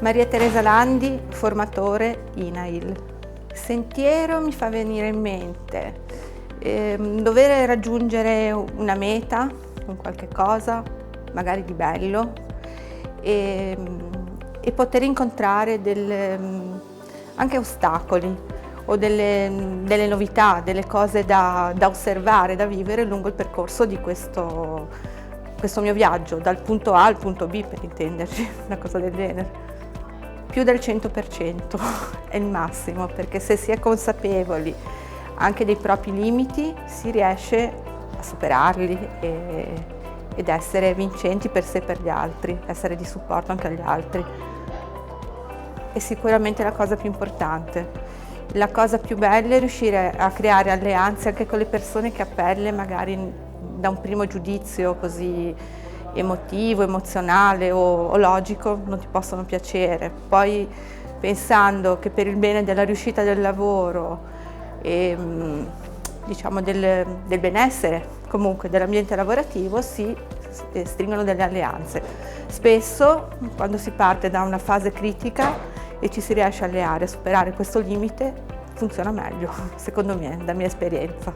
Maria Teresa Landi, formatore INAIL. Sentiero mi fa venire in mente dover raggiungere una meta con qualche cosa, magari di bello, e poter incontrare anche ostacoli o delle novità, delle cose da osservare, da vivere lungo il percorso di questo mio viaggio, dal punto A al punto B, per intenderci, una cosa del genere. Più del 100% è il massimo, perché se si è consapevoli anche dei propri limiti si riesce a superarli ed essere vincenti per sé e per gli altri, essere di supporto anche agli altri. È sicuramente la cosa più importante. La cosa più bella è riuscire a creare alleanze anche con le persone che a pelle magari da un primo giudizio così emotivo, emozionale o logico non ti possono piacere. Poi pensando che per il bene della riuscita del lavoro e diciamo del benessere comunque dell'ambiente lavorativo si stringono delle alleanze. Spesso quando si parte da una fase critica e ci si riesce a alleare, a superare questo limite, funziona meglio, secondo me, da mia esperienza.